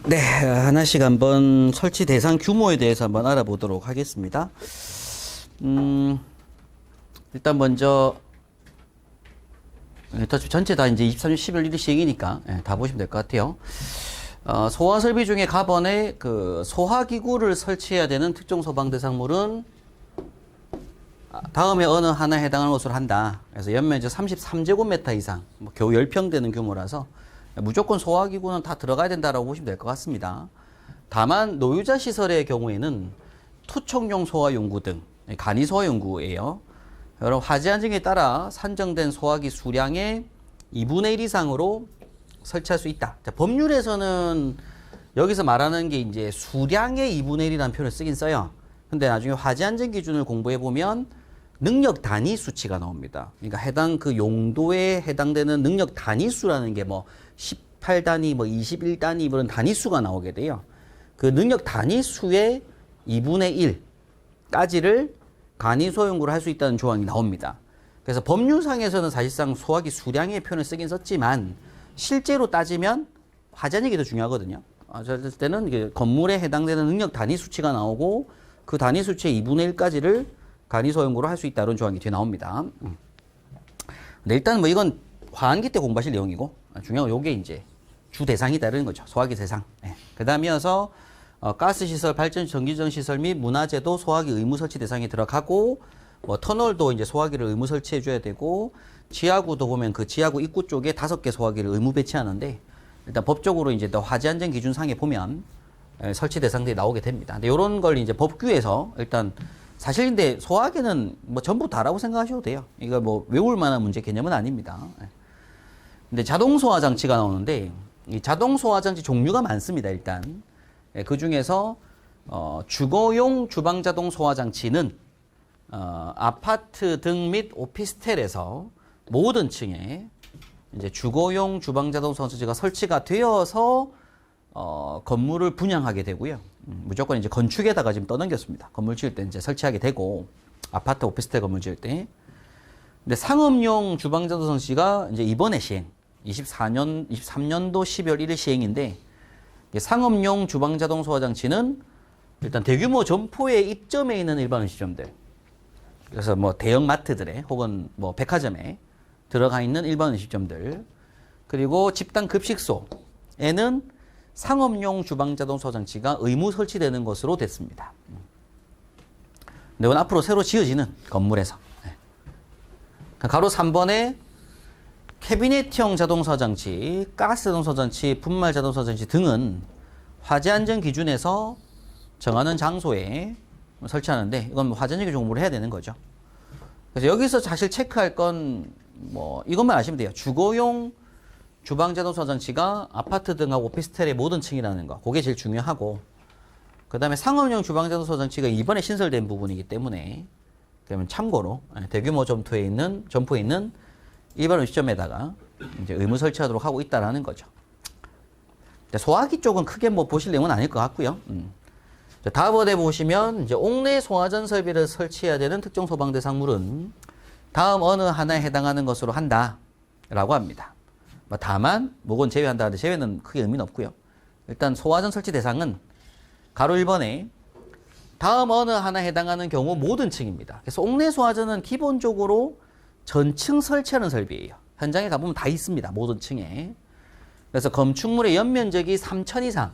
네, 하나씩 한번 설치 대상 규모에 대해서 한번 알아보도록 하겠습니다. 일단 먼저 전체 다 이제 23년 12월 1일 시행이니까 다 보시면 될 것 같아요. 소화 설비 중에 가번에 그 소화기구를 설치해야 되는 특정 소방 대상물은 다음에 어느 하나에 해당하는 것으로 한다. 그래서 연면적 33제곱미터 이상, 뭐 겨우 10평 되는 규모라서 무조건 소화기구는 다 들어가야 된다라고 보시면 될 것 같습니다. 다만 노유자 시설의 경우에는 투척용 소화용구 등 간이소화용구예요. 여러 화재 안정에 따라 산정된 소화기 수량의 2분의 1 이상으로 설치할 수 있다. 자, 법률에서는 여기서 말하는 게 이제 수량의 2분의 1이라는 표현을 쓰긴 써요. 근데 나중에 화재 안전 기준을 공부해 보면 능력 단위 수치가 나옵니다. 그러니까 해당 그 용도에 해당되는 능력 단위 수라는 게 뭐 18단위, 뭐 21단위 이런 단위 수가 나오게 돼요. 그 능력 단위 수의 2분의 1까지를 간이소용구를 할 수 있다는 조항이 나옵니다. 그래서 법률상에서는 사실상 소화기 수량의 표현을 쓰긴 썼지만 실제로 따지면 화재안전이 더 중요하거든요. 어쩔 때는 이게 건물에 해당되는 능력 단위 수치가 나오고 그 단위 수치의 2분의 1까지를 간이소용구로 할 수 있다 이런 조항이 뒤에 나옵니다. 근데 일단 뭐 이건 화환기 때 공부하실 내용이고 중요한 건 요게 이제 주 대상이다 이런 거죠. 소화기 대상. 그 다음에 이어서 가스시설, 발전, 전기전 시설 및 문화재도 소화기 의무 설치 대상에 들어가고 뭐 터널도 이제 소화기를 의무 설치해 줘야 되고 지하구도 보면 그 지하구 입구 쪽에 5개 소화기를 의무 배치하는데 일단 법적으로 이제 또 화재 안전 기준상에 보면 설치 대상들이 나오게 됩니다. 근데 이런 걸 이제 법규에서 일단 사실 근데 소화기는 뭐 전부 다라고 생각하셔도 돼요. 이거 뭐 외울 만한 문제 개념은 아닙니다. 근데 자동 소화 장치가 나오는데 이 자동 소화 장치 종류가 많습니다. 일단 그 중에서 주거용 주방 자동 소화 장치는 아파트 등 및 오피스텔에서 모든 층에 이제 주거용 주방 자동 소화 장치가 설치가 되어서 건물을 분양하게 되고요. 무조건 이제 건축에다가 지금 떠넘겼습니다. 건물 지을 때 이제 설치하게 되고 아파트 오피스텔 건물 지을 때. 근데 상업용 주방 자동 소화 장치가 이제 이번에 시행 23년도 12월 1일 시행인데 상업용 주방 자동 소화 장치는 일단 대규모 점포에 입점해 있는 일반 음식점들, 그래서 뭐 대형 마트들에 혹은 뭐 백화점에 들어가 있는 일반 음식점들, 그리고 집단 급식소에는 상업용 주방 자동 소화 장치가 의무 설치되는 것으로 됐습니다. 근데 이건 앞으로 새로 지어지는 건물에서 가로 3번에 캐비넷형 자동소화 장치, 가스 자동소화 장치, 분말 자동소화 장치 등은 화재 안전 기준에서 정하는 장소에 설치하는데 이건 화재 안전 기준 공부를 해야 되는 거죠. 그래서 여기서 사실 체크할 건 뭐 이것만 아시면 돼요. 주거용 주방 자동소화 장치가 아파트 등하고 오피스텔의 모든 층이라는 거, 그게 제일 중요하고, 그 다음에 상업용 주방 자동소화 장치가 이번에 신설된 부분이기 때문에 그러면 참고로 대규모 점포에 있는 일반 음식점에다가 이제 의무 설치하도록 하고 있다라는 거죠. 소화기 쪽은 크게 뭐 보실 내용은 아닐 것 같고요. 다음번에 보시면 이제 옥내 소화전 설비를 설치해야 되는 특정 소방 대상물은 다음 어느 하나에 해당하는 것으로 한다라고 합니다. 다만 뭐건 제외한다 하는데 제외는 크게 의미는 없고요. 일단 소화전 설치 대상은 가로 1번에 다음 어느 하나에 해당하는 경우 모든 층입니다. 그래서 옥내 소화전은 기본적으로 전층 설치하는 설비예요. 현장에 가보면 다 있습니다. 모든 층에. 그래서 건축물의 연면적이 3,000 이상.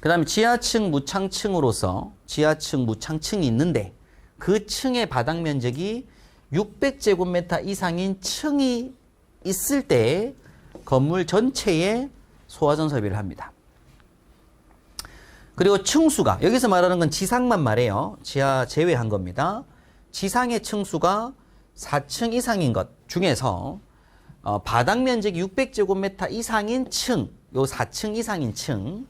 그 다음에 지하층, 무창층으로서 지하층, 무창층이 있는데 그 층의 바닥 면적이 600제곱미터 이상인 층이 있을 때 건물 전체에 소화전 설비를 합니다. 그리고 층수가, 여기서 말하는 건 지상만 말해요. 지하 제외한 겁니다. 지상의 층수가 4층 이상인 것 중에서 바닥 면적이 600제곱미터 이상인 층, 요 4층 이상인 층,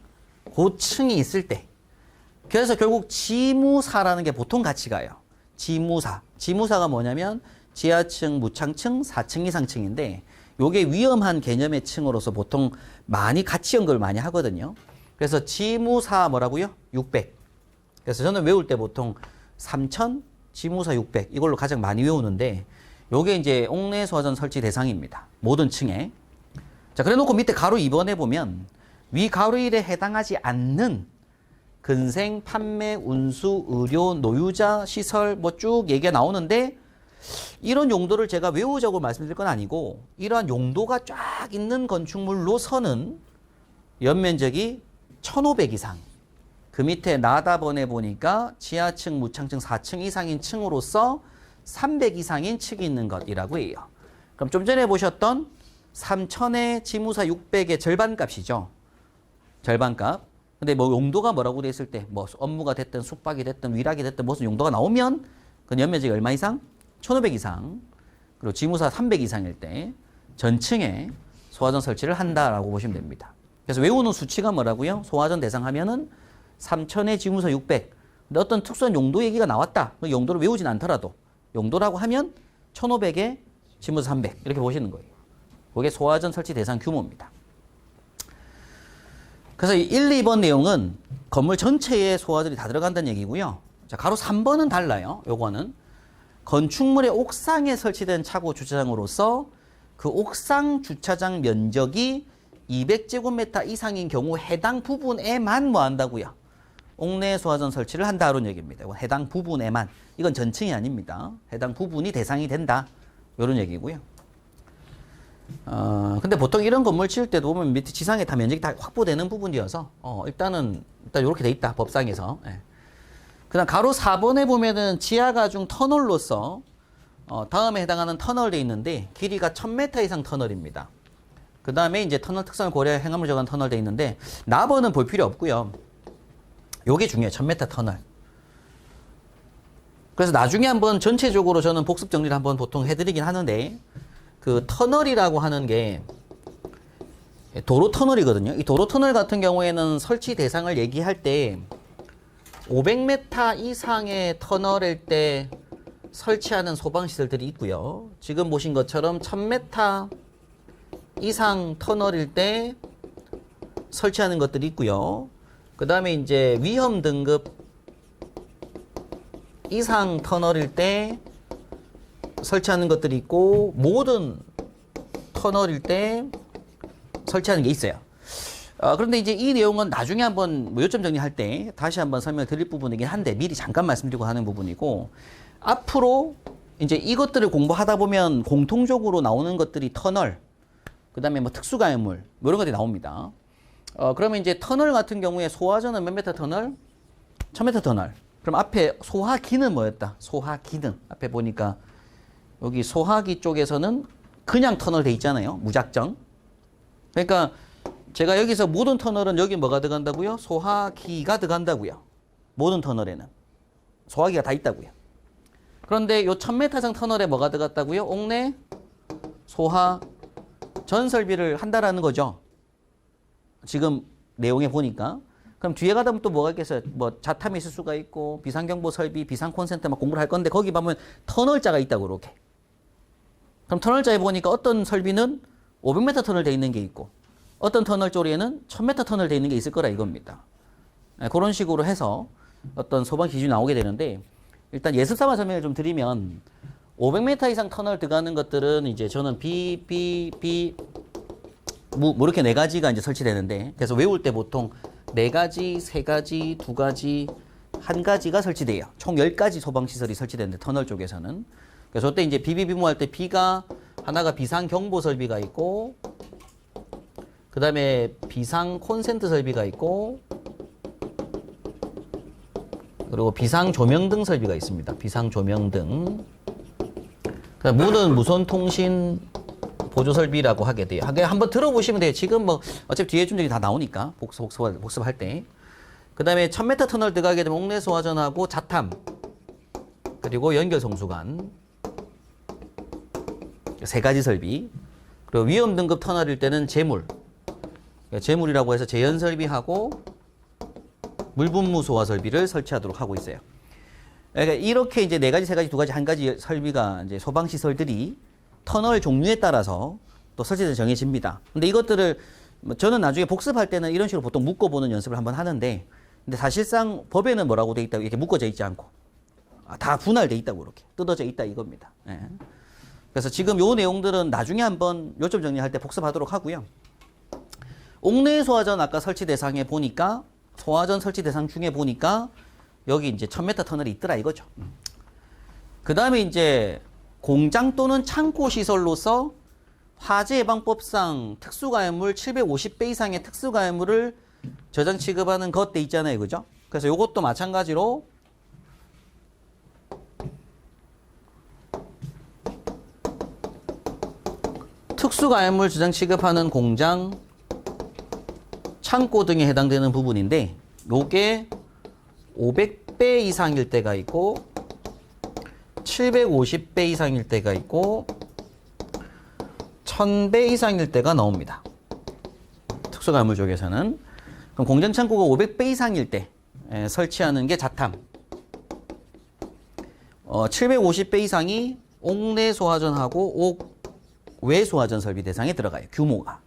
그 층이 있을 때, 그래서 결국 지무사라는 게 보통 같이 가요. 지무사가 뭐냐면 지하층, 무창층, 4층 이상 층인데 요게 위험한 개념의 층으로서 보통 많이 같이 연결을 많이 하거든요. 그래서 지무사 뭐라고요? 600. 그래서 저는 외울 때 보통 3,000, 지무사 600 이걸로 가장 많이 외우는데 요게 이제 옥내 소화전 설치 대상입니다. 모든 층에. 자, 그래 놓고 밑에 가로 2번에 보면 위 가로 1에 해당하지 않는 근생, 판매, 운수, 의료, 노유자, 시설 뭐 쭉 얘기가 나오는데 이런 용도를 제가 외우자고 말씀드릴 건 아니고 이러한 용도가 쫙 있는 건축물로서는 연면적이 1500 이상 그 밑에 나다번에 보니까 지하층, 무창층, 4층 이상인 층으로서 300 이상인 층이 있는 것이라고 해요. 그럼 좀 전에 보셨던 3000에 지무사 600의 절반값이죠. 절반값. 근데 뭐 용도가 뭐라고 돼 있을 때 뭐 업무가 됐든 숙박이 됐든 위락이 됐든 무슨 용도가 나오면 그 연면적이 얼마 이상? 1500 이상. 그리고 지무사 300 이상일 때 전층에 소화전 설치를 한다라고 보시면 됩니다. 그래서 외우는 수치가 뭐라고요? 소화전 대상 하면은 3000에 지무사 600. 근데 어떤 특수한 용도 얘기가 나왔다. 그 용도를 외우진 않더라도 용도라고 하면 1500에 지무사 300 이렇게 보시는 거예요. 그게 소화전 설치 대상 규모입니다. 그래서 1, 2번 내용은 건물 전체에 소화전이 다 들어간다는 얘기고요. 자, 가로 3번은 달라요. 요거는 건축물의 옥상에 설치된 차고 주차장으로서 그 옥상 주차장 면적이 200제곱미터 이상인 경우 해당 부분에만 뭐 한다고요? 옥내 소화전 설치를 한다 이런 얘기입니다. 이건 해당 부분에만. 이건 전층이 아닙니다. 해당 부분이 대상이 된다. 이런 얘기고요. 근데 보통 이런 건물 지을 때도 보면 밑에 지상에 다 면적이 다 확보되는 부분이어서 일단 이렇게 돼 있다. 법상에서. 예. 그다음 가로 4번에 보면은 지하가중 터널로서 다음에 해당하는 터널 돼 있는데 길이가 1000m 이상 터널입니다. 그 다음에 이제 터널 특성을 고려해 행암을 정한 터널 돼 있는데 나번은 볼 필요 없고요. 요게 중요해요. 1000m 터널. 그래서 나중에 한번 전체적으로 저는 복습 정리를 한번 보통 해드리긴 하는데 그 터널이라고 하는 게 도로 터널이거든요. 이 도로 터널 같은 경우에는 설치 대상을 얘기할 때 500m 이상의 터널일 때 설치하는 소방시설들이 있고요. 지금 보신 것처럼 1000m 이상 터널일 때 설치하는 것들이 있고요. 그 다음에 이제 위험 등급 이상 터널일 때 설치하는 것들이 있고 모든 터널일 때 설치하는 게 있어요. 그런데 이제 이 내용은 나중에 한번 뭐 요점 정리할 때 다시 한번 설명을 드릴 부분이긴 한데 미리 잠깐 말씀드리고 하는 부분이고 앞으로 이제 이것들을 공부하다 보면 공통적으로 나오는 것들이 터널, 그 다음에 뭐 특수가해물 뭐 이런 것들이 나옵니다. 그러면 이제 터널 같은 경우에 소화전은 몇 메터 터널? 1000m 터널. 그럼 앞에 소화기는 뭐였다? 소화기는 앞에 보니까 여기 소화기 쪽에서는 그냥 터널 돼 있잖아요. 무작정. 그러니까 제가 여기서 모든 터널은 여기 뭐가 들어간다고요? 소화기가 들어간다고요. 모든 터널에는. 소화기가 다 있다고요. 그런데 요 1000m 이상 터널에 뭐가 들어갔다고요? 옥내 소화 전 설비를 한다라는 거죠. 지금 내용에 보니까. 그럼 뒤에 가다 보면 또 뭐가 있겠어요? 뭐 자탐이 있을 수가 있고 비상경보 설비, 비상 콘센트 막 공부를 할 건데 거기 보면 터널자가 있다고 이렇게. 그럼 터널자에 보니까 어떤 설비는 500m 터널 돼 있는 게 있고 어떤 터널 쪽에는 1000m 터널 돼 있는 게 있을 거라 이겁니다. 그런 식으로 해서 어떤 소방 기준이 나오게 되는데 일단 예습 삼아 설명을 좀 드리면 500m 이상 터널 들어가는 것들은 이제 저는 뭐 이렇게 네 가지가 이제 설치되는데 그래서 외울 때 보통 네 가지, 세 가지, 두 가지, 한 가지가 설치돼요. 총 10가지 소방시설이 설치되는데 터널 쪽에서는. 그래서 그때 이제 비비비무 할 때 B가 하나가 비상 경보 설비가 있고 그 다음에 비상 콘센트 설비가 있고 그리고 비상 조명등 설비가 있습니다. 비상 조명등. 그다음 문은 무선 통신 보조 설비라고 하게 돼요. 한번 들어보시면 돼요. 지금 뭐 어차피 뒤에 준적이 다 나오니까 복습할 때. 그 다음에 1000m 터널 들어가게 되면 옥내 소화전하고 자탐 그리고 연결 성수관 세 가지 설비. 그리고 위험 등급 터널일 때는 재물. 재물이라고 해서 재현 설비하고 물분무 소화 설비를 설치하도록 하고 있어요. 그러니까 이렇게 이제 네 가지, 세 가지, 두 가지, 한 가지 설비가 이제 소방 시설들이 터널 종류에 따라서 또 설치돼서 정해집니다. 근데 이것들을 저는 나중에 복습할 때는 이런 식으로 보통 묶어보는 연습을 한번 하는데, 근데 사실상 법에는 뭐라고 돼 있다고 이렇게 묶어져 있지 않고 다 분할돼 있다고 이렇게 뜯어져 있다 이겁니다. 예. 그래서 지금 요 내용들은 나중에 한번 요점 정리할 때 복습하도록 하고요. 옥내 소화전 아까 설치 대상에 보니까 소화전 설치 대상 중에 보니까 여기 이제 1000m 터널이 있더라 이거죠. 그 다음에 이제 공장 또는 창고 시설로서 화재 예방법상 특수가해물 750배 이상의 특수가해물을 저장 취급하는 것 돼 있잖아요, 그죠? 그래서 이것도 마찬가지로 특수가해물 저장 취급하는 공장, 창고 등에 해당되는 부분인데 요게 500배 이상일 때가 있고 750배 이상일 때가 있고 1000배 이상일 때가 나옵니다. 특수가해물 쪽에서는. 그럼 공장 창고가 500배 이상일 때 설치하는 게 자탐. 750배 이상이 옥내 소화전하고 옥외 소화전 설비 대상에 들어가요. 규모가.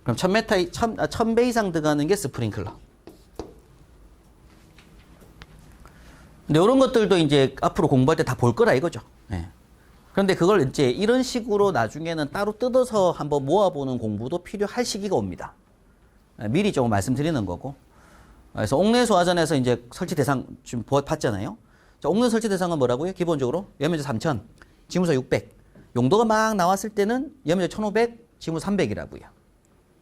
그럼 1000배 이상 들어가는 게 스프링클러. 근데 이런 것들도 이제 앞으로 공부할 때 다 볼 거라 이거죠. 예. 그런데 그걸 이제 이런 식으로 나중에는 따로 뜯어서 한번 모아보는 공부도 필요할 시기가 옵니다. 미리 조금 말씀드리는 거고. 그래서 옥내 소화전에서 이제 설치 대상 지금 봤잖아요. 자, 옥내 설치 대상은 뭐라고요? 기본적으로 연면적 3000, 지무서 600. 용도가 막 나왔을 때는 연면적 1500, 지무 300이라고요.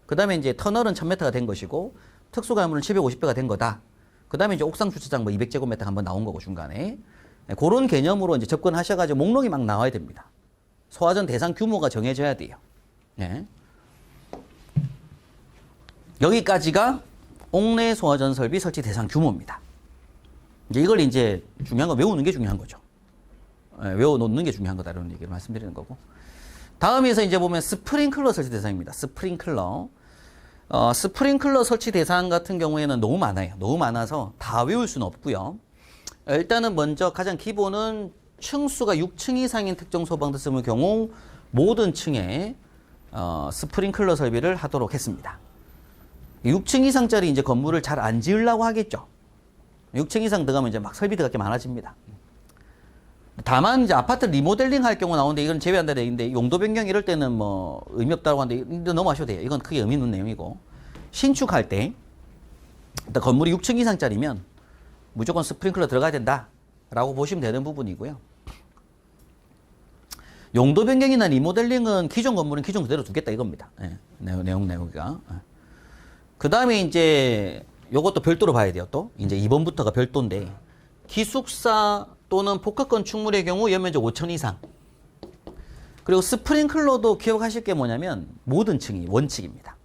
그 다음에 이제 터널은 1000m가 된 것이고 특수가해물은 750배가 된 거다. 그 다음에 이제 옥상 주차장 뭐 200제곱미터 한번 나온 거고 중간에. 그런 개념으로 이제 접근하셔가지고 목록이 막 나와야 됩니다. 소화전 대상 규모가 정해져야 돼요. 예. 여기까지가 옥내 소화전 설비 설치 대상 규모입니다. 이걸 이제 중요한 거 외우는 게 중요한 거죠. 예, 외워놓는 게 중요한 거다 이런 얘기를 말씀드리는 거고. 다음에서 이제 보면 스프링클러 설치 대상입니다. 스프링클러. 스프링클러 설치 대상 같은 경우에는 너무 많아요. 너무 많아서 다 외울 수는 없고요. 일단은 먼저 가장 기본은 층수가 6층 이상인 특정 소방대수물 경우 모든 층에 스프링클러 설비를 하도록 했습니다. 6층 이상짜리 이제 건물을 잘 안 지으려고 하겠죠. 6층 이상 들어가면 이제 막 설비 들어갈 게 많아집니다. 다만 이제 아파트 리모델링 할 경우 나오는데 이건 제외한다 돼 있는데 용도 변경 이럴 때는 뭐 의미 없다고 하는데 넘어가셔도 돼요. 이건 크게 의미 있는 내용이고 신축할 때 일단 건물이 6층 이상짜리면 무조건 스프링클러 들어가야 된다라고 보시면 되는 부분이고요. 용도 변경이나 리모델링은 기존 건물은 기존 그대로 두겠다 이겁니다. 네, 내용이가. 그 다음에 이제 요것도 별도로 봐야 돼요. 또 이제 2번부터가 별도인데 기숙사 또는 복합 건축물의 경우 연면적 5000 이상. 그리고 스프링클러도 기억하실 게 뭐냐면 모든 층이 원칙입니다.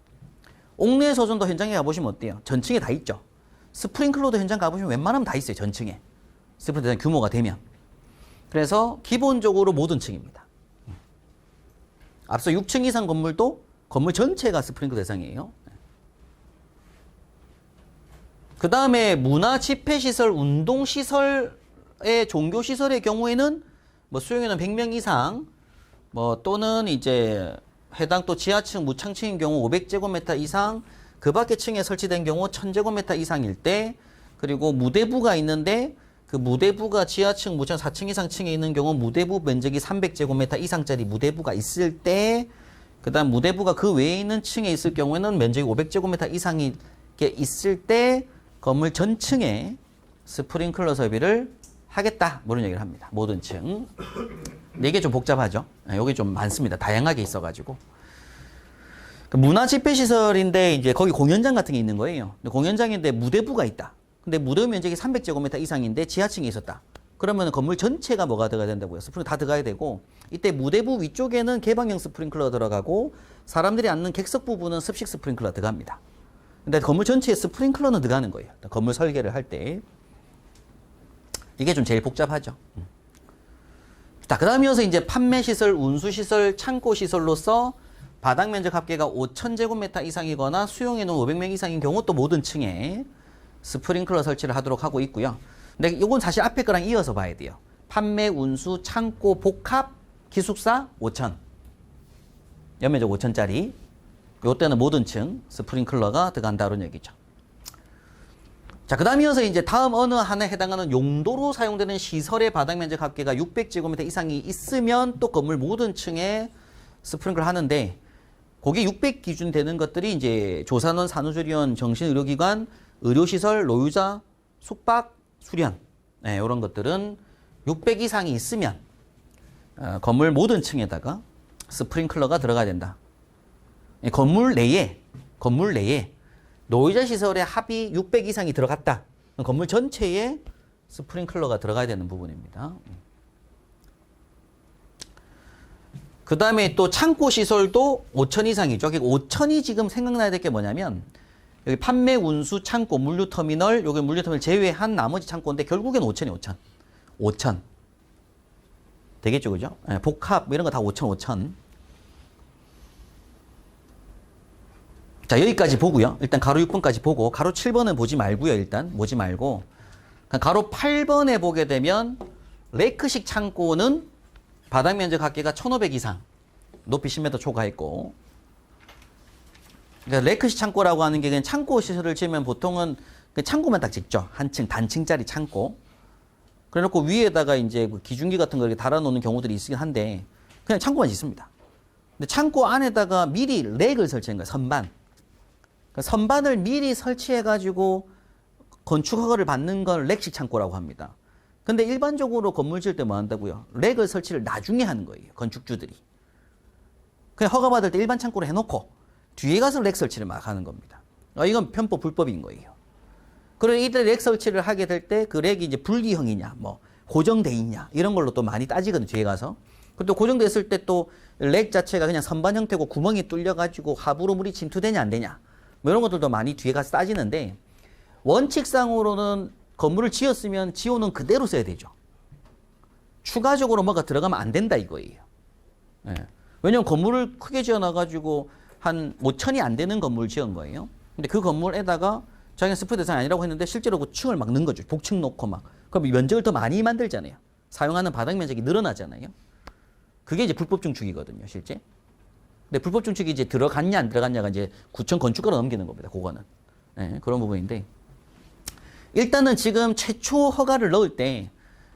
옥내 소전도 현장에 가보시면 어때요? 전층에 다 있죠. 스프링클러도 현장 가보시면 웬만하면 다 있어요. 전층에. 스프링클러 규모가 되면. 그래서 기본적으로 모든 층입니다. 앞서 6층 이상 건물도 건물 전체가 스프링클러 대상이에요. 그 다음에 문화 집회시설, 운동시설의 종교시설의 경우에는 뭐 수용인원 100명 이상 뭐 또는 이제 해당 또 지하층, 무창층인 경우 500제곱미터 이상 그 밖의 층에 설치된 경우 1000제곱미터 이상일 때 그리고 무대부가 있는데 그 무대부가 지하층, 무창 4층 이상 층에 있는 경우 무대부 면적이 300제곱미터 이상짜리 무대부가 있을 때 그 다음 무대부가 그 외에 있는 층에 있을 경우에는 면적이 500제곱미터 이상이 있을 때 건물 전층에 스프링클러 설비를 하겠다. 뭐 이런 얘기를 합니다. 모든 층. 이게 좀 복잡하죠. 여기 좀 많습니다. 다양하게 있어가지고. 문화 집회시설인데 이제 거기 공연장 같은 게 있는 거예요. 공연장인데 무대부가 있다. 근데 무대 면적이 300제곱미터 이상인데 지하층에 있었다. 그러면 건물 전체가 뭐가 들어가야 된다고요? 스프링클러 다 들어가야 되고 이때 무대부 위쪽에는 개방형 스프링클러 들어가고 사람들이 앉는 객석 부분은 습식 스프링클러 들어갑니다. 근데 건물 전체에 스프링클러는 들어가는 거예요. 건물 설계를 할 때. 이게 좀 제일 복잡하죠. 자, 그 다음 이어서 이제 판매시설, 운수시설, 창고시설로서 바닥 면적 합계가 5000제곱미터 이상이거나 수용인원 500명 이상인 경우 또 모든 층에 스프링클러 설치를 하도록 하고 있고요. 근데 이건 사실 앞에 거랑 이어서 봐야 돼요. 판매, 운수, 창고, 복합, 기숙사 5000. 연면적 5000짜리. 요때는 모든 층 스프링클러가 들어간다 그런 얘기죠. 자, 그 다음 이어서 이제 다음 어느 하나에 해당하는 용도로 사용되는 시설의 바닥 면적 합계가 600제곱미터 이상이 있으면 또 건물 모든 층에 스프링클러 하는데 거기 600 기준 되는 것들이 이제 조산원, 산후조리원, 정신의료기관, 의료시설, 노유자, 숙박, 수련. 네, 이런 것들은 600 이상이 있으면 건물 모든 층에다가 스프링클러가 들어가야 된다. 건물 내에 노유자 시설의 합이 600 이상이 들어갔다. 건물 전체에 스프링클러가 들어가야 되는 부분입니다. 그 다음에 또 창고 시설도 5천 이상이죠. 5천이 지금 생각나야 될 게 뭐냐면 여기 판매, 운수, 창고, 물류터미널, 여기 물류터미널 제외한 나머지 창고인데 결국엔 5천이 5천. 되겠죠, 그죠? 네, 복합 뭐 이런 거 다 5천. 자, 여기까지 보고요. 일단 가로 6번까지 보고 가로 7번은 보지 말고요. 일단 보지 말고 가로 8번에 보게 되면 레크식 창고는 바닥 면적 합계가 1,500 이상, 높이 10m 초과했고, 그러니까 레크식 창고라고 하는 게 그냥 창고 시설을 지으면 보통은 그 창고만 딱 짓죠. 한 층, 단층짜리 창고. 그래 놓고 위에다가 이제 기중기 같은 걸 달아놓는 경우들이 있긴 한데, 그냥 창고만 짓습니다. 근데 창고 안에다가 미리 렉을 설치한 거예요. 선반. 그러니까 선반을 미리 설치해가지고 건축 허가를 받는 걸 렉식 창고라고 합니다. 근데 일반적으로 건물 지을 때 뭐 한다고요? 렉을 설치를 나중에 하는 거예요. 건축주들이. 그냥 허가받을 때 일반 창고로 해놓고 뒤에 가서 렉 설치를 막 하는 겁니다. 이건 편법 불법인 거예요. 그리고 이때 렉 설치를 하게 될 때 그 렉이 이제 불기형이냐, 뭐 고정돼 있냐 이런 걸로 또 많이 따지거든요. 뒤에 가서. 그리고 또 고정됐을 때 또 렉 자체가 그냥 선반 형태고 구멍이 뚫려가지고 하부로 물이 침투되냐 안 되냐 뭐 이런 것들도 많이 뒤에 가서 따지는데, 원칙상으로는 건물을 지었으면 지오는 그대로 써야 되죠. 추가적으로 뭐가 들어가면 안 된다 이거예요. 예. 왜냐면 건물을 크게 지어놔가지고 한 5천이 안 되는 건물을 지은 거예요. 근데 그 건물에다가 자기는 스프 대상이 아니라고 했는데 실제로 그 층을 막 넣은 거죠. 복층 놓고 막. 그럼 면적을 더 많이 만들잖아요. 사용하는 바닥 면적이 늘어나잖아요. 그게 이제 불법 증축이거든요, 실제. 근데 불법 증축이 이제 들어갔냐 안 들어갔냐가 이제 구청 건축가로 넘기는 겁니다. 그거는. 예, 그런 부분인데. 일단은 지금 최초 허가를 넣을 때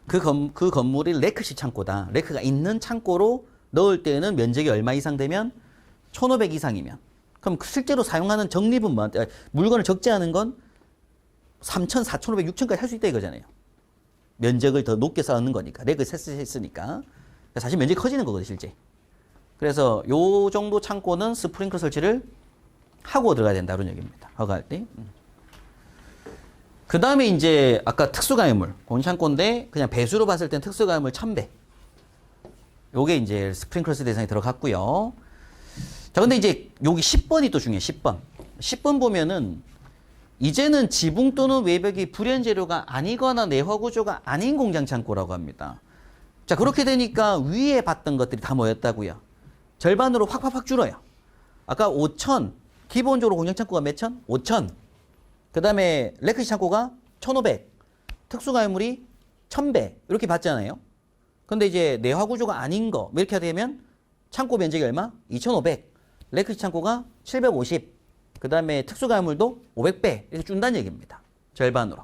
그 건물이 레크식 창고다. 레크가 있는 창고로 넣을 때는 면적이 얼마 이상 되면 1,500 이상이면, 그럼 실제로 사용하는 적립은 뭐, 물건을 적재하는 건 3,000, 4,500, 6,000까지 할 수 있다 이거잖아요. 면적을 더 높게 쌓는 거니까. 렉을 했으니까. 사실 면적이 커지는 거거든요, 실제. 그래서 요 정도 창고는 스프링클러 설치를 하고 들어가야 된다, 그런 얘기입니다. 허가할 때. 그 다음에 이제 아까 특수가유물, 공창고인데 그냥 배수로 봤을 땐 특수가유물 1,000배. 요게 이제 스프링클러 대상에 들어갔고요. 자, 근데 이제 여기 10번이 또 중요해요. 10번. 10번 보면은 이제는 지붕 또는 외벽이 불연 재료가 아니거나 내화 구조가 아닌 공장 창고라고 합니다. 자, 그렇게 되니까 위에 봤던 것들이 다 뭐였다고요? 절반으로 확 줄어요. 아까 5천, 기본적으로 공장 창고가 몇 천? 5천. 그 다음에 레크식 창고가 1,500. 특수가유물이 1,000배. 이렇게 봤잖아요. 근데 이제 내화 구조가 아닌 거, 이렇게 되면 창고 면적이 얼마? 2,500. 레크식 창고가 750. 그 다음에 특수가유물도 500배. 이렇게 준다는 얘기입니다. 절반으로.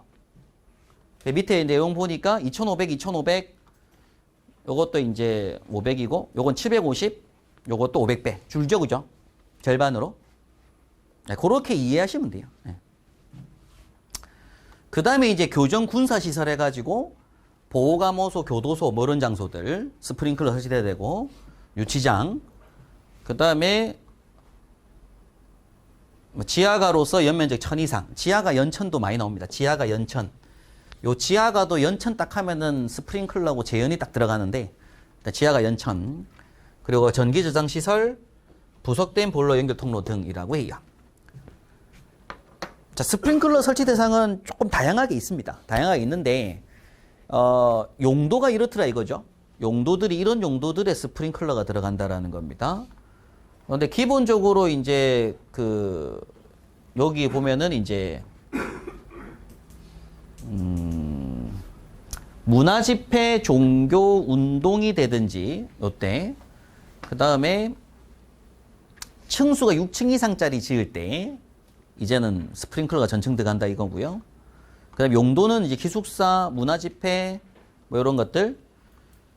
밑에 내용 보니까 2,500. 요것도 이제 500이고, 요건 750. 요것도 500배. 줄죠, 그죠? 절반으로. 네, 그렇게 이해하시면 돼요. 네. 그 다음에 이제 교정 군사시설 해가지고 보호감호소, 교도소, 뭐 이런 장소들 스프링클러 설치돼야 되고, 유치장, 그 다음에 지하가로서 연면적 1,000 이상, 지하가 연천도 많이 나옵니다. 지하가 연천. 요 지하가도 연천 딱 하면은 스프링클러하고 제연이 딱 들어가는데, 지하가 연천, 그리고 전기 저장 시설, 부속된 보일러 연결 통로 등이라고 해요. 자, 스프링클러 설치 대상은 조금 다양하게 있습니다. 다양하게 있는데, 용도가 이렇더라 이거죠. 용도들이 이런 용도들의 스프링클러가 들어간다라는 겁니다. 그런데 기본적으로 이제 여기 보면은 이제 문화 집회, 종교 운동이 되든지 요때, 그 다음에 층수가 6층 이상짜리 지을 때 이제는 스프링클러가 전층 들어간다 이거고요. 그 다음에 용도는 이제 기숙사, 문화 집회 뭐 이런 것들,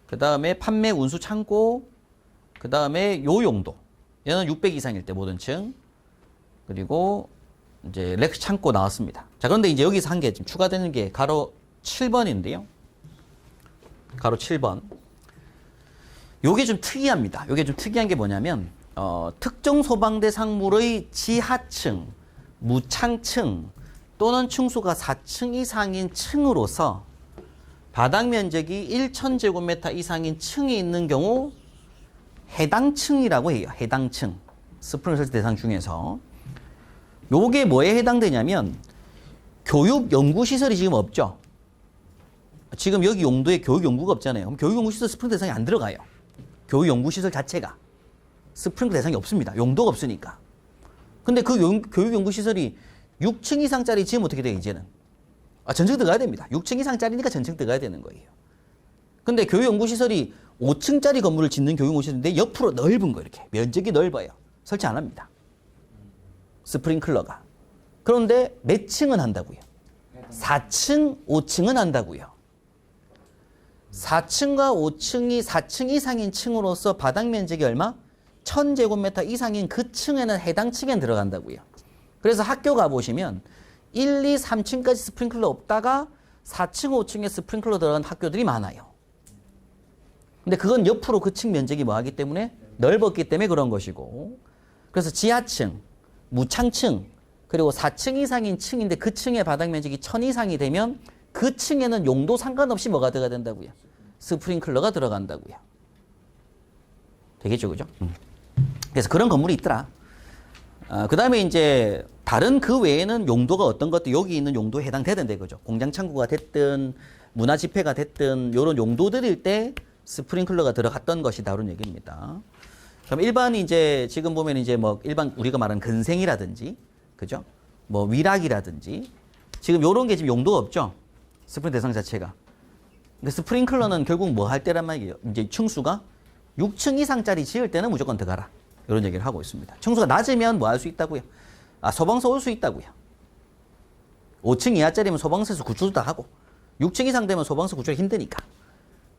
그 다음에 판매, 운수, 창고, 그 다음에 요 용도, 얘는 600 이상일 때 모든 층. 그리고 이제 렉 창고 나왔습니다. 자, 그런데 이제 여기서 한 개 지금 추가되는 게 가로 7번인데요. 가로 7번. 요게 좀 특이합니다. 요게 좀 특이한 게 뭐냐면, 특정 소방대 상물의 지하층, 무창층 또는 층수가 4층 이상인 층으로서 바닥 면적이 1,000제곱미터 이상인 층이 있는 경우 해당 층이라고 해요. 해당 층. 스프링 설치 대상 중에서. 요게 뭐에 해당되냐면 교육 연구 시설이 지금 없죠. 지금 여기 용도에 교육 연구가 없잖아요. 그럼 교육 연구 시설 스프링 대상이 안 들어가요. 교육 연구 시설 자체가 스프링 대상이 없습니다. 용도가 없으니까. 근데 그 교육 연구 시설이 6층 이상짜리 지금 어떻게 돼요, 이제는? 전층 들어가야 됩니다. 6층 이상짜리니까 전층 들어가야 되는 거예요. 근데 교육 연구 시설이 5층짜리 건물을 짓는 교육 연구 시설인데 옆으로 넓은 거 이렇게 면적이 넓어요. 설치 안 합니다. 스프링클러가. 그런데 몇 층은 한다고요? 4층, 5층은 한다고요. 4층과 5층이 4층 이상인 층으로서 바닥 면적이 얼마? 1000제곱미터 이상인 그 층에는 해당 층에 들어간다고요. 그래서 학교 가보시면 1, 2, 3층까지 스프링클러 없다가 4층, 5층에 스프링클러 들어간 학교들이 많아요. 근데 그건 옆으로 그 층 면적이 뭐 하기 때문에 넓었기 때문에 그런 것이고. 그래서 지하층, 무창층, 그리고 4층 이상인 층인데 그 층의 바닥 면적이 1000 이상이 되면 그 층에는 용도 상관없이 뭐가 들어가야 된다고요? 스프링클러가 들어간다고요. 되겠죠, 그죠? 그래서 그런 건물이 있더라. 그 다음에 이제 다른 그 외에는 용도가 어떤 것도 여기 있는 용도에 해당되던데, 그죠? 공장 창고가 됐든 문화 집회가 됐든 이런 용도들일 때 스프링클러가 들어갔던 것이다, 그런 얘기입니다. 그럼 일반 이제 지금 보면 이제 뭐 일반 우리가 말하는 근생이라든지, 그죠? 뭐 위락이라든지 지금 요런 게 지금 용도가 없죠? 스프링 대상 자체가. 근데 스프링클러는 결국 뭐 할 때란 말이에요? 이제 층수가 6층 이상짜리 지을 때는 무조건 들어가라. 이런 얘기를 하고 있습니다. 층수가 낮으면 뭐 할 수 있다고요? 소방서 올 수 있다고요. 5층 이하짜리면 소방서에서 구출도 다 하고 6층 이상 되면 소방서 구출이 힘드니까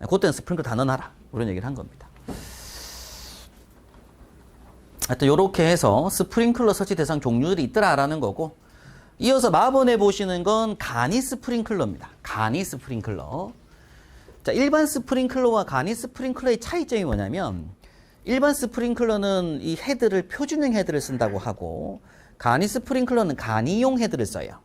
그때는 스프링클러 다 넣어놔라. 이런 얘기를 한 겁니다. 하여튼 요렇게 해서 스프링클러 설치 대상 종류들이 있더라라는 거고, 이어서 마번에 보시는 건 간이 스프링클러입니다. 간이 스프링클러. 자, 일반 스프링클러와 간이 스프링클러의 차이점이 뭐냐면, 일반 스프링클러는 이 헤드를 표준형 헤드를 쓴다고 하고, 간이 스프링클러는 간이용 헤드를 써요.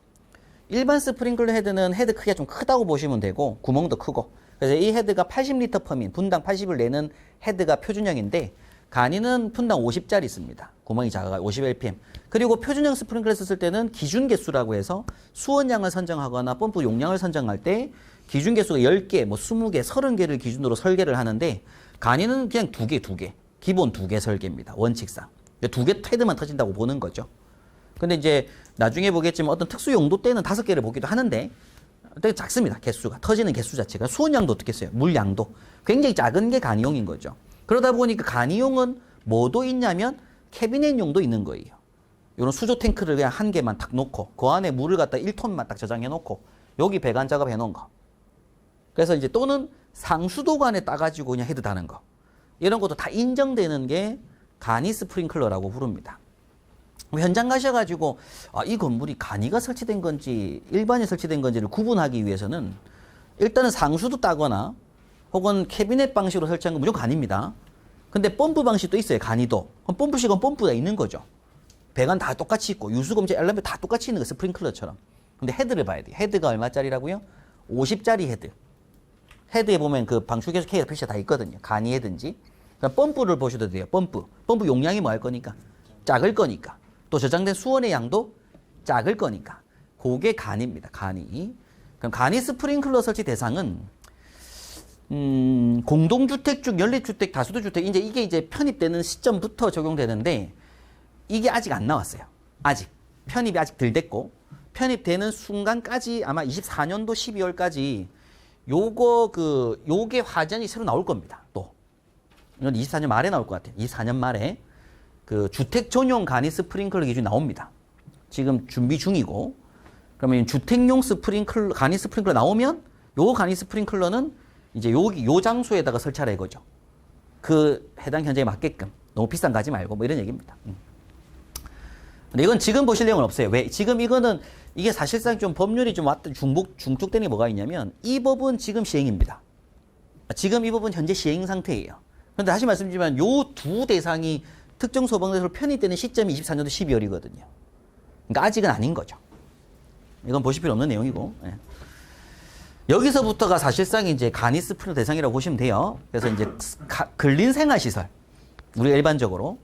일반 스프링클러 헤드는 헤드 크기가 좀 크다고 보시면 되고, 구멍도 크고, 그래서 이 헤드가 80리터 퍼민, 분당 80을 내는 헤드가 표준형인데, 간이는 분당 50짜리 있습니다. 구멍이 작아가 50LPM. 그리고 표준형 스프링클러 썼을 때는 기준 개수라고 해서 수원량을 선정하거나 펌프 용량을 선정할 때 기준 개수가 10개, 뭐 20개, 30개를 기준으로 설계를 하는데, 간이는 그냥 두 개. 기본 2개 설계입니다. 원칙상. 2개 헤드만 터진다고 보는 거죠. 근데 이제 나중에 보겠지만 어떤 특수 용도 때는 5개를 보기도 하는데, 되게 작습니다. 개수가. 터지는 개수 자체가. 수원량도 어떻게 써요? 물량도. 굉장히 작은 게 간이용인 거죠. 그러다 보니까 간이용은 뭐도 있냐면 캐비넷용도 있는 거예요. 이런 수조 탱크를 그냥 한 개만 딱 놓고 그 안에 물을 갖다 1톤만 딱 저장해 놓고 여기 배관 작업 해 놓은 거. 그래서 이제 또는 상수도관에 따가지고 그냥 헤드 다는 거. 이런 것도 다 인정되는 게 간이 스프링클러라고 부릅니다. 현장 가셔가지고 이 건물이 간이가 설치된 건지 일반이 설치된 건지를 구분하기 위해서는 일단은 상수도 따거나 혹은 캐비넷 방식으로 설치한 건 무조건 간입니다. 근데 펌프 방식도 있어요, 간이도. 그럼 펌프식은 펌프가 있는 거죠. 배관 다 똑같이 있고 유수검지 엘리베이터 다 똑같이 있는 거, 스프링클러처럼. 근데 헤드를 봐야 돼요. 헤드가 얼마짜리라고요? 50짜리 헤드. 헤드에 보면 그 방출 계속 K가 표시가 다 있거든요. 간이 헤드인지. 그럼 펌프를 보셔도 돼요. 펌프 용량이 뭐 할 거니까? 작을 거니까. 또 저장된 수원의 양도 작을 거니까. 그게 간입니다. 간이. 그럼 간이 스프링클러 설치 대상은 공동주택 중 연립주택, 다수도주택, 이게 이제 편입되는 시점부터 적용되는데, 이게 아직 안 나왔어요. 아직. 편입이 아직 덜 됐고, 편입되는 순간까지 아마 24년도 12월까지 요게 화전이 새로 나올 겁니다. 또. 이건 24년 말에 나올 것 같아요. 24년 말에 그 주택 전용 간이 스프링클러 기준이 나옵니다. 지금 준비 중이고, 그러면 주택용 스프링클러, 간이 스프링클러 나오면 요 간이 스프링클러는 이제 요 장소에다가 설치하라 이거죠. 그 해당 현장에 맞게끔 너무 비싼 거 하지 말고 뭐 이런 얘기입니다. 근데 이건 지금 보실 내용은 없어요. 왜? 지금 이거는 이게 사실상 좀 법률이 좀 중축되는 게 뭐가 있냐면 이 법은 지금 시행입니다. 지금 이 법은 현재 시행 상태예요. 그런데 다시 말씀드리지만 요 두 대상이 특정 소방대로 편입되는 시점이 24년도 12월이거든요. 그러니까 아직은 아닌 거죠. 이건 보실 필요 없는 내용이고. 예. 여기서부터가 사실상 이제 간이 스프링 대상이라고 보시면 돼요. 그래서 이제 근린 생활시설. 우리가 일반적으로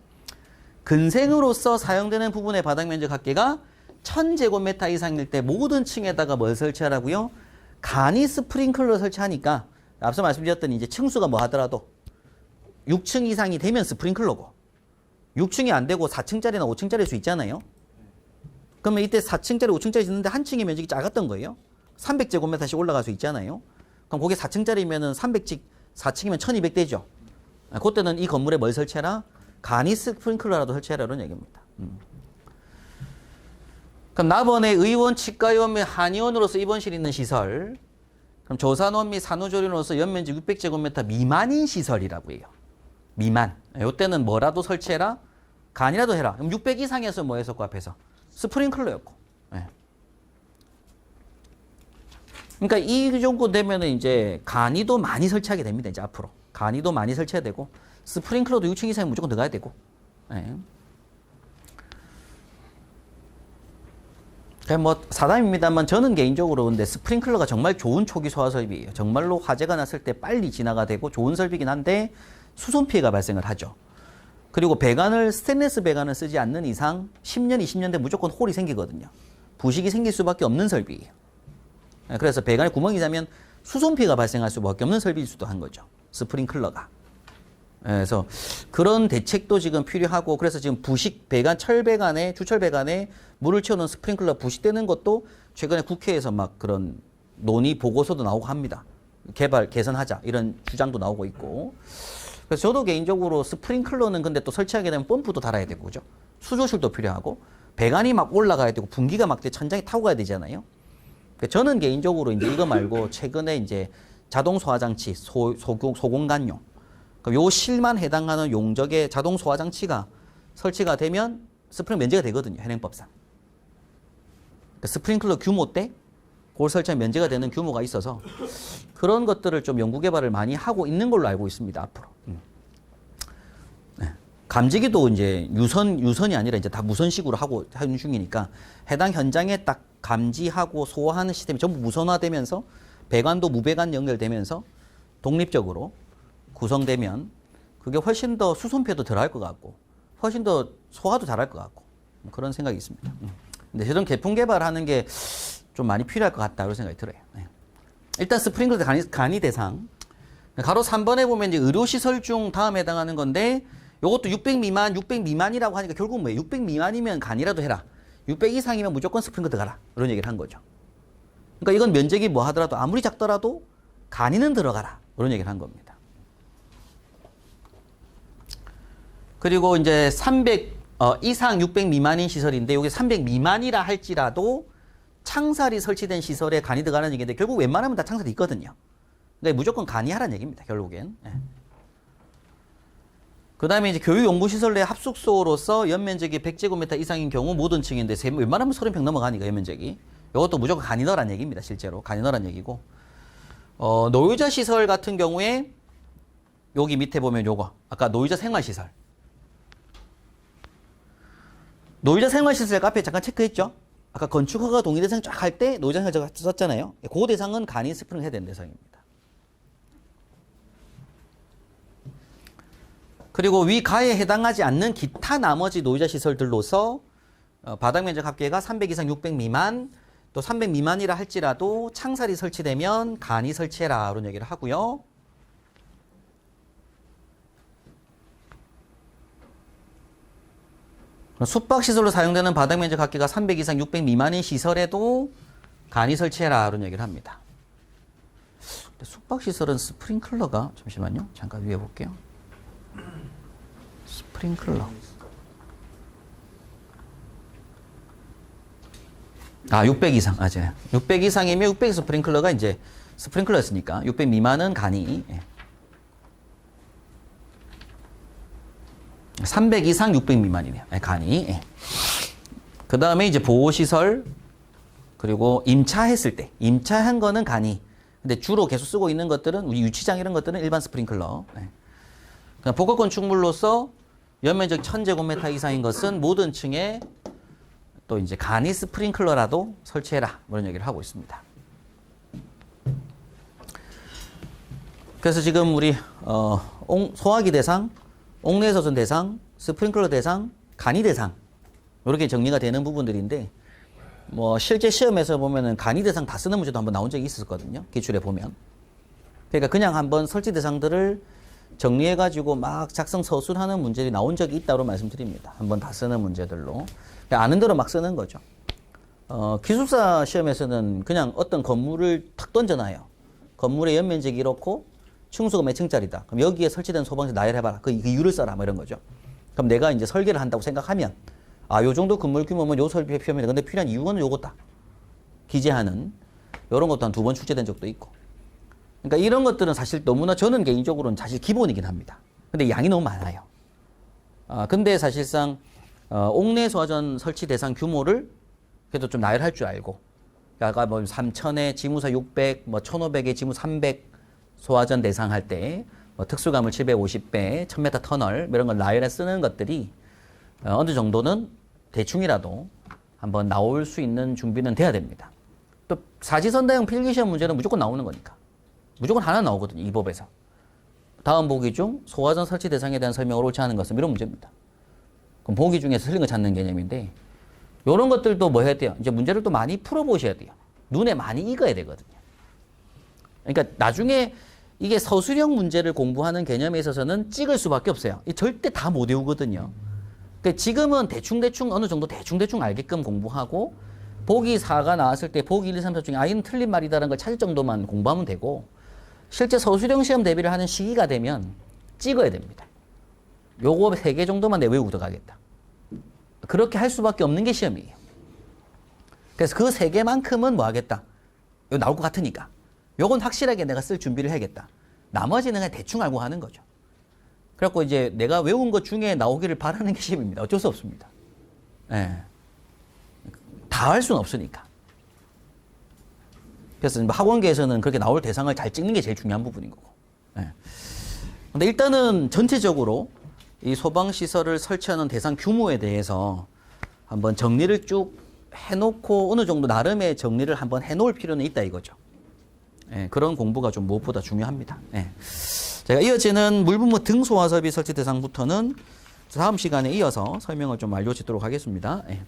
근생으로서 사용되는 부분의 바닥 면적 합계가 1000제곱미터 이상일 때 모든 층에다가 뭘 설치하라고요? 간이 스프링클러 설치하니까 앞서 말씀드렸던 이제 층수가 뭐 하더라도 6층 이상이 되면 스프링클러고 6층이 안 되고 4층짜리나 5층짜리일 수 있잖아요. 그러면 이때 4층짜리, 5층짜리 짓는데 한 층의 면적이 작았던 거예요. 300제곱미터씩 올라갈 수 있잖아요. 그럼 그게 4층짜리면은 4층이면 1200 되죠. 그때는 이 건물에 뭘 설치해라? 간이 스프링클러라도 설치해라 이런 얘기입니다. 그럼 나번에 의원, 치과의원 및 한의원으로서 입원실 있는 시설, 그럼 조산원 및 산후조리원으로서 연면적 600제곱미터 미만인 시설이라고 해요. 미만. 이때는 뭐라도 설치해라? 간이라도 해라. 그럼 600 이상에서 뭐 했었고 앞에서? 스프링클러였고. 네. 그러니까 이 정도 되면은 이제 간이도 많이 설치하게 됩니다. 이제 앞으로. 간이도 많이 설치해야 되고, 스프링클러도 6층 이상에 무조건 들어가야 되고. 네. 그냥 뭐 사담입니다만 저는 개인적으로 근데 스프링클러가 정말 좋은 초기 소화 설비예요. 정말로 화재가 났을 때 빨리 진화가 되고 좋은 설비긴 한데 수손 피해가 발생을 하죠. 그리고 배관을 스테인리스 배관을 쓰지 않는 이상 10년, 20년 대 무조건 홀이 생기거든요. 부식이 생길 수밖에 없는 설비예요. 그래서 배관에 구멍이 나면 수손 피해가 발생할 수밖에 없는 설비일 수도 한 거죠. 스프링클러가. 그래서 그런 대책도 지금 필요하고 그래서 지금 부식 배관, 철배관에, 주철배관에 물을 채우는 스프링클러 부식되는 것도 최근에 국회에서 막 그런 논의 보고서도 나오고 합니다. 개선하자 이런 주장도 나오고 있고. 그래서 저도 개인적으로 스프링클러는 근데 또 설치하게 되면 펌프도 달아야 되고, 그죠? 수조실도 필요하고, 배관이 막 올라가야 되고, 분기가 막 천장에 타고 가야 되잖아요. 저는 개인적으로 이제 이거 말고 최근에 이제 자동 소화장치, 소공간용, 요 실만 해당하는 용적의 자동 소화장치가 설치가 되면 스프링 면제가 되거든요. 현행법상. 스프링클러 규모 때 그걸 설치하면 면제가 되는 규모가 있어서 그런 것들을 좀 연구 개발을 많이 하고 있는 걸로 알고 있습니다. 앞으로. 네. 감지기도 이제 유선이 아니라 이제 다 무선식으로 하는 중이니까 해당 현장에 딱 감지하고 소화하는 시스템이 전부 무선화되면서 배관도 무배관 연결되면서 독립적으로 구성되면 그게 훨씬 더 수손피해도 덜할 것 같고 훨씬 더 소화도 잘할 것 같고 그런 생각이 있습니다. 근데 이런 제품 개발하는 게 좀 많이 필요할 것 같다 그런 생각이 들어요. 네. 일단 스프링클러 간이 대상 가로 3번에 보면 이제 의료시설 중 다음에 해당하는 건데 이것도 600 미만이라고 하니까 결국 뭐예요? 600 미만이면 간이라도 해라. 600 이상이면 무조건 스프링클러 들어가라. 이런 얘기를 한 거죠. 그러니까 이건 면적이 뭐 하더라도 아무리 작더라도 간이는 들어가라. 이런 얘기를 한 겁니다. 그리고 이제 300 이상 600 미만인 시설인데 여기 300 미만이라 할지라도 창살이 설치된 시설에 간이 들어가는 얘기인데 결국 웬만하면 다 창살이 있거든요. 그러니까 무조건 간이 하라는 얘기입니다. 결국엔. 네. 그 다음에 이제 교육연구시설 내 합숙소로서 연면적이 100제곱미터 이상인 경우 모든 층인데 웬만하면 30평 넘어가니까 연면적이. 이것도 무조건 간이 넣으라는 얘기입니다. 실제로. 간이 넣으라는 얘기고. 노유자 시설 같은 경우에 여기 밑에 보면 요거. 아까 노유자 생활시설. 노유자 생활시설 앞에 잠깐 체크했죠? 아까 건축허가 동의 대상 쫙 할 때 노유자 생활시설 썼잖아요. 그 대상은 간이 스프링 해야 되는 대상입니다. 그리고 위 가에 해당하지 않는 기타 나머지 노유자 시설들로서 바닥 면적 합계가 300 이상 600 미만 또 300 미만이라 할지라도 창살이 설치되면 간이 설치해라 이런 얘기를 하고요. 숙박시설로 사용되는 바닥 면적 합계가 300 이상 600 미만인 시설에도 간이 설치해라 이런 얘기를 합니다. 숙박시설은 스프링클러가 잠시만요. 잠깐 위에 볼게요. 스프링클러. 600 이상. 맞아요. 600 이상이면 600 스프링클러가 이제 스프링클러였으니까 600 미만은 간이. 300 이상 600 미만이네요. 예, 간이. 예. 그 다음에 이제 보호시설, 그리고 임차했을 때. 임차한 거는 간이. 근데 주로 계속 쓰고 있는 것들은, 우리 유치장 이런 것들은 일반 스프링클러. 예. 그냥 복합 건축물로서 연면적 1000제곱미터 이상인 것은 모든 층에 또 이제 간이 스프링클러라도 설치해라. 이런 얘기를 하고 있습니다. 그래서 지금 우리 소화기 대상, 옥내서전 대상, 스프링클러 대상, 간이 대상 이렇게 정리가 되는 부분들인데 뭐 실제 시험에서 보면은 간이 대상 다 쓰는 문제도 한번 나온 적이 있었거든요. 기출에 보면. 그러니까 그냥 한번 설치 대상들을 정리해가지고 막 작성 서술하는 문제들이 나온 적이 있다고 말씀드립니다. 한번 다 쓰는 문제들로. 아는 대로 막 쓰는 거죠. 기술사 시험에서는 그냥 어떤 건물을 탁 던져놔요. 건물의 연면적이 이렇고 층수가 몇 층짜리다. 그럼 여기에 설치된 소방시 나열해봐라. 그 이유를 써라. 뭐 이런 거죠. 그럼 내가 이제 설계를 한다고 생각하면 요 정도 건물 규모면 요 설계 필요합니다. 근데 필요한 이유는 요거다. 기재하는 이런 것도 한 2번 출제된 적도 있고. 그러니까 이런 것들은 사실 너무나 저는 개인적으로는 사실 기본이긴 합니다. 근데 양이 너무 많아요. 근데 사실상 옥내 소화전 설치 대상 규모를 그래도 좀 나열할 줄 알고, 아까 뭐 3,000에 지무사 600, 뭐 1,500에 지무 300 소화전 대상 할 때, 뭐 특수가물 750배, 1000m 터널 이런 걸 나열해 쓰는 것들이 어느 정도는 대충이라도 한번 나올 수 있는 준비는 돼야 됩니다. 또 사지선다형 필기시험 문제는 무조건 나오는 거니까. 무조건 하나 나오거든요. 이 법에서. 다음 보기 중 소화전 설치 대상에 대한 설명을 옳지 않은 것은 이런 문제입니다. 그럼 보기 중에서 틀린 거 찾는 개념인데 이런 것들도 뭐 해야 돼요? 이제 문제를 또 많이 풀어보셔야 돼요. 눈에 많이 익어야 되거든요. 그러니까 나중에 이게 서술형 문제를 공부하는 개념에 있어서는 찍을 수밖에 없어요. 절대 다 못 외우거든요. 그러니까 지금은 대충 어느 정도 대충 알게끔 공부하고 보기 4가 나왔을 때 보기 1, 2, 3, 4 중에 이는 틀린 말이다라는 걸 찾을 정도만 공부하면 되고 실제 서술형 시험 대비를 하는 시기가 되면 찍어야 됩니다. 요거 3개 정도만 내 외우고 들어가겠다. 그렇게 할 수밖에 없는 게 시험이에요. 그래서 그 3개만큼은 뭐 하겠다. 이거 나올 것 같으니까. 요건 확실하게 내가 쓸 준비를 해야겠다. 나머지는 그냥 대충 알고 하는 거죠. 그래갖고 이제 내가 외운 것 중에 나오기를 바라는 게 시험입니다. 어쩔 수 없습니다. 예. 다 할 수는 없으니까. 그래서 학원계에서는 그렇게 나올 대상을 잘 찍는 게 제일 중요한 부분인 거고. 예. 근데 일단은 전체적으로 이 소방시설을 설치하는 대상 규모에 대해서 한번 정리를 쭉 해놓고 어느 정도 나름의 정리를 한번 해놓을 필요는 있다 이거죠. 예, 그런 공부가 좀 무엇보다 중요합니다. 예. 제가 이어지는 물분무 등 소화설비 설치 대상부터는 다음 시간에 이어서 설명을 좀 알려드리도록 하겠습니다. 예.